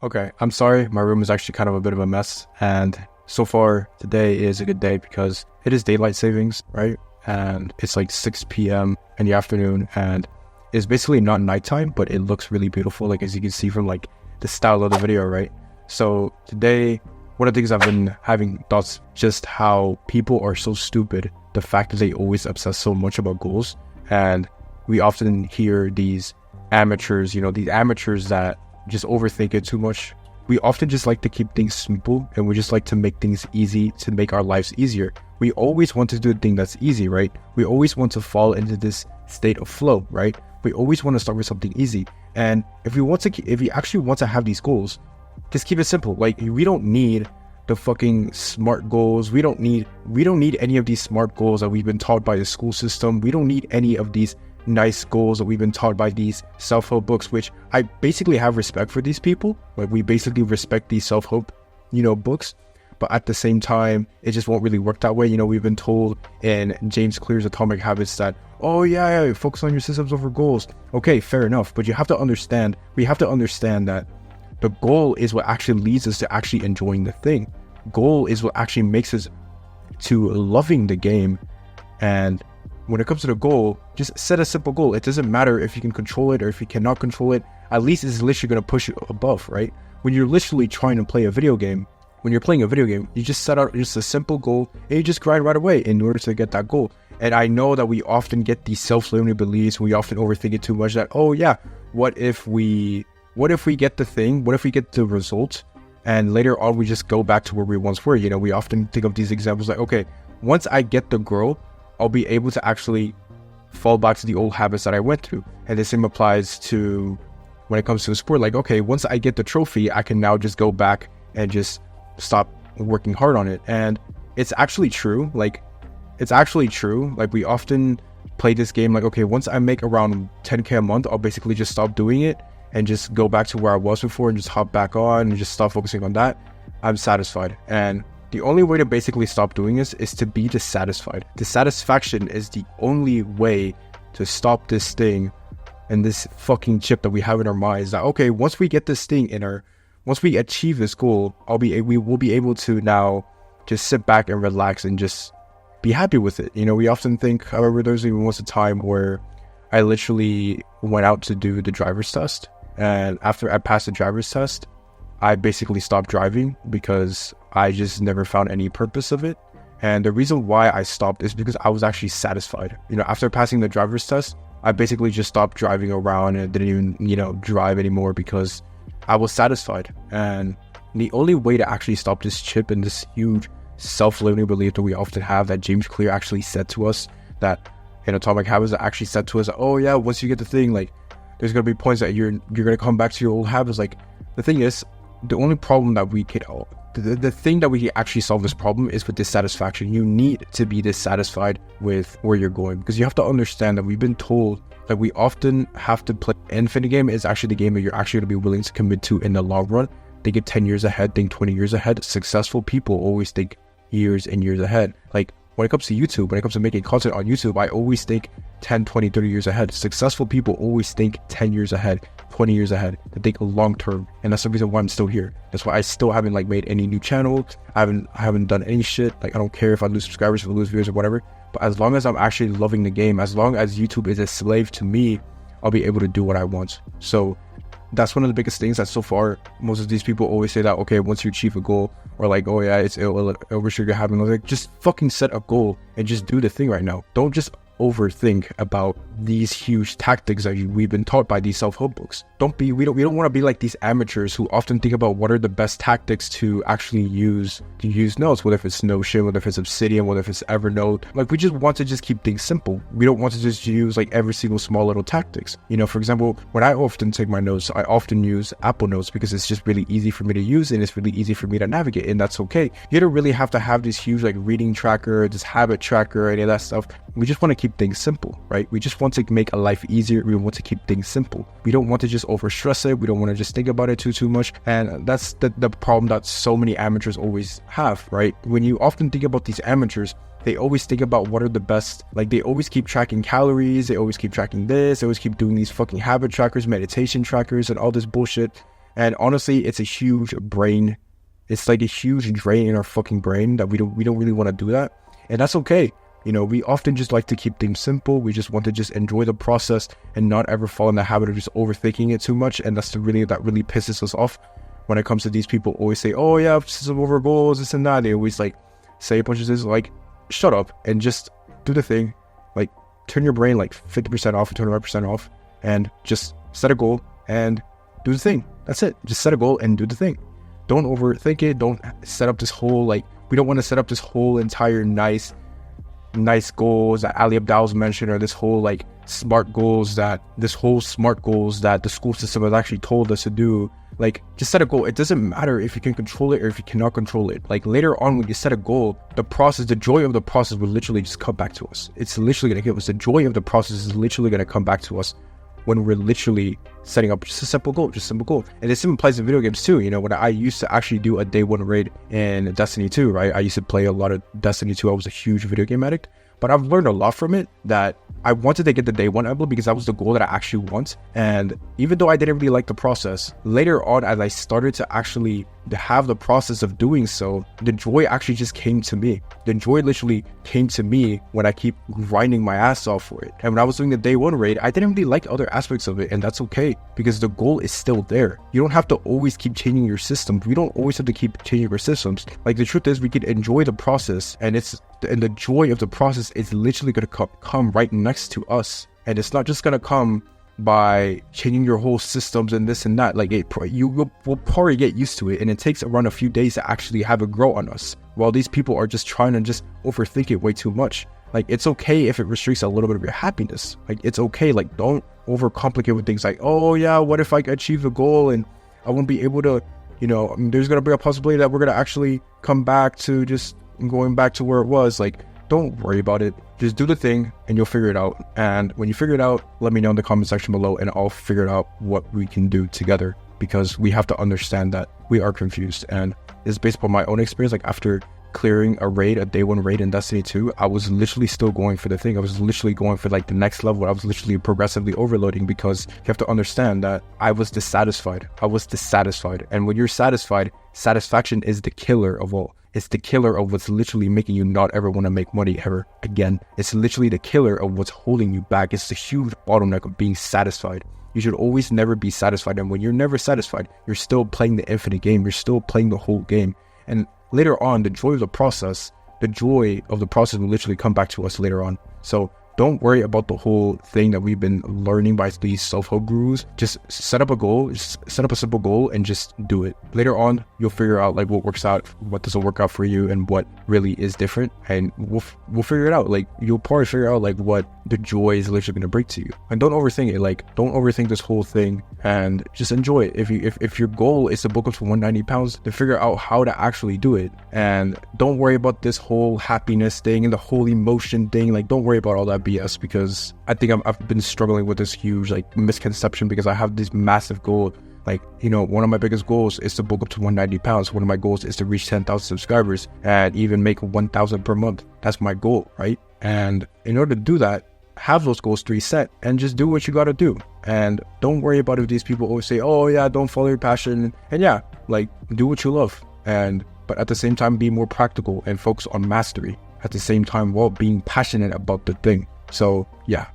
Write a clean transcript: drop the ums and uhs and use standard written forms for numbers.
Okay, I'm sorry. My room is actually kind of a bit of a mess. And so far, today is a good day because it is daylight savings, right? And it's like 6 p.m. in the afternoon. And it's basically not nighttime, but it looks really beautiful. Like, as you can see from like the style of the video, right? So today, one of the things I've been having thoughts just how people are so stupid. The fact that they always obsess so much about goals. And we often hear these amateurs, these amateurs that just overthink it too much. We often just like to keep things simple and we just like to make things easy to make our lives easier. We always want to do a thing that's easy, right? We always want to fall into this state of flow, right? We always want to start with something easy. And if we actually want to have these goals, just keep it simple. Like, we don't need the fucking smart goals. We don't need any of these smart goals that we've been taught by the school system. We don't need any of these nice goals that we've been taught by these self-help books, which I basically have respect for these people. Like, we basically respect these self-help, books, but at the same time, it just won't really work that way. We've been told in James Clear's Atomic Habits that, oh yeah, focus on your systems over goals. Okay, fair enough. But we have to understand that the goal is what actually leads us to actually enjoying the thing. Goal is what actually makes us to loving the game. And when it comes to the goal, just set a simple goal. It doesn't matter if you can control it or if you cannot control it. At least it's literally going to push you above, right? When you're literally trying to play a video game, you just set out just a simple goal and you just grind right away in order to get that goal. And I know that we often get these self-limiting beliefs. We often overthink it too much that, oh yeah, what if we get the thing? What if we get the result? And later on, we just go back to where we once were. We often think of these examples like, okay, once I get the girl, I'll be able to actually fall back to the old habits that I went through. And the same applies to when it comes to a sport. Like, okay, once I get the trophy, I can now just go back and just stop working hard on it. And it's actually true. Like, we often play this game like, okay, once I make around 10K a month, I'll basically just stop doing it and just go back to where I was before and just hop back on and just stop focusing on that. I'm satisfied. And the only way to basically stop doing this is to be dissatisfied. Dissatisfaction is the only way to stop this thing and this fucking chip that we have in our minds that, okay, once we get this thing once we achieve this goal, we will be able to now just sit back and relax and just be happy with it. We often think, however, there's even once a time where I literally went out to do the driver's test. And after I passed the driver's test, I basically stopped driving because I just never found any purpose of it. And the reason why I stopped is because I was actually satisfied. After passing the driver's test, I basically just stopped driving around and didn't even, drive anymore because I was satisfied. And the only way to actually stop this chip and this huge self-limiting belief that we often have that James Clear actually said to us, that in Atomic Habits that actually said to us, oh yeah, once you get the thing, like, there's going to be points that you're going to come back to your old habits. Like, the thing is, the only problem that we can, the thing that we can actually solve this problem is with dissatisfaction. You need to be dissatisfied with where you're going, because you have to understand that we've been told that we often have to play. Infinite game is actually the game that you're actually going to be willing to commit to in the long run. Think it 10 years ahead, think 20 years ahead. Successful people always think years and years ahead. Like, when it comes to YouTube, when it comes to making content on YouTube, I always think 10, 20, 30 years ahead. Successful people always think 10 years ahead, 20 years ahead. They think long term. And that's the reason why I'm still here. That's why I still haven't made any new channel. I haven't done any shit. Like, I don't care if I lose subscribers, if I lose viewers or whatever. But as long as I'm actually loving the game, as long as YouTube is a slave to me, I'll be able to do what I want. So that's one of the biggest things that so far, most of these people always say that, okay, once you achieve a goal, or like, oh yeah, it'll restrict your habit. Like, just fucking set a goal and just do the thing right now. Don't just overthink about these huge tactics that we've been taught by these self-help books. We don't want to be like these amateurs who often think about what are the best tactics to actually use notes, whether if it's Notion, whether if it's Obsidian, whether if it's Evernote. Like, we just want to just keep things simple. We don't want to just use like every single small little tactics. For example, when I often take my notes, I often use Apple Notes because it's just really easy for me to use and it's really easy for me to navigate, and that's okay. You don't really have to have this huge like reading tracker, this habit tracker, any of that stuff. We just want to keep things simple, right? We just want to make a life easier. We want to keep things simple. We don't want to just over stress it. We don't want to just think about it too much. And that's the problem that so many amateurs always have, right? When you often think about these amateurs, they always think about what are the best, like they always keep tracking calories, they always keep tracking this, they always keep doing these fucking habit trackers, meditation trackers, and all this bullshit. And honestly, it's a huge brain. It's like a huge drain in our fucking brain that we don't really want to do that. And that's okay. You know, we often just like to keep things simple. We just want to just enjoy the process and not ever fall in the habit of just overthinking it too much. And that really pisses us off when it comes to these people always say, oh yeah, system over goals, this and that. They always like say a bunch of this, like, shut up and just do the thing. Like, turn your brain like 50% off or 25% off and just set a goal and do the thing. That's it. Just set a goal and do the thing. Don't overthink it. Don't set up this whole, like, we don't want to set up this whole entire nice goals that Ali Abdaal's mentioned, or this whole like smart goals that the school system has actually told us to do. Like, just set a goal. It doesn't matter if you can control it or if you cannot control it. Like, later on when you set a goal, the joy of the process will literally just come back to us. It's literally going to give us the joy of the process is literally going to come back to us when we're literally setting up just a simple goal. And this even applies to video games too. You know, when I used to actually do a day one raid in Destiny 2, right? I used to play a lot of Destiny 2. I was a huge video game addict. But I've learned a lot from it, that I wanted to get the day one emblem because that was the goal that I actually want. And even though I didn't really like the process, later on as I started to actually have the process of doing so, the joy actually just came to me. The joy literally came to me when I keep grinding my ass off for it. And when I was doing the day one raid, I didn't really like other aspects of it, and that's okay because the goal is still there. You don't have to always keep changing your systems. We don't always have to keep changing our systems. Like, the truth is, we can enjoy the process, and the joy of the process is literally going to come right next to us. And it's not just going to come by changing your whole systems and this and that. Like, you will probably get used to it, and it takes around a few days to actually have it grow on us, while these people are just trying to just overthink it way too much. Like, it's okay if it restricts a little bit of your happiness. Like, it's okay. Like, don't overcomplicate with things like, oh yeah, what if I achieve the goal and I won't be able to, you know, there's going to be a possibility that we're going to actually come back to just going back to where it was. Like, don't worry about it. Just do the thing and you'll figure it out. And when you figure it out, let me know in the comment section below and I'll figure out what we can do together, because we have to understand that we are confused. And it's based upon my own experience. Like, after clearing a day one raid in Destiny 2, I was literally still going for the thing. I was literally going for like the next level. I was literally progressively overloading, because you have to understand that I was dissatisfied. And when you're satisfied, satisfaction is the killer of all. It's the killer of what's literally making you not ever want to make money ever again. It's literally the killer of what's holding you back. It's the huge bottleneck of being satisfied. You should always never be satisfied. And when you're never satisfied, you're still playing the infinite game. You're still playing the whole game. And later on, the joy of the process will literally come back to us later on. So don't worry about the whole thing that we've been learning by these self-help gurus. Just set up a goal, just set up a simple goal and just do it. Later on, you'll figure out like what works out, what doesn't work out for you, and what really is different. And we'll figure it out. Like, you'll probably figure out like what the joy is literally going to bring to you. And don't overthink it. Like, don't overthink this whole thing and just enjoy it. If your goal is to bulk up to 190 pounds, then figure out how to actually do it. And don't worry about this whole happiness thing and the whole emotion thing. Like, don't worry about all that BS, because I think I've been struggling with this huge like misconception, because I have this massive goal. Like, you know, one of my biggest goals is to bulk up to 190 pounds. One of my goals is to reach 10,000 subscribers and even make 1,000 per month. That's my goal, right? And in order to do that, have those goals reset and just do what you got to do. And don't worry about if these people always say, oh yeah, don't follow your passion. And yeah, like, do what you love. But at the same time, be more practical and focus on mastery at the same time while being passionate about the thing. So yeah,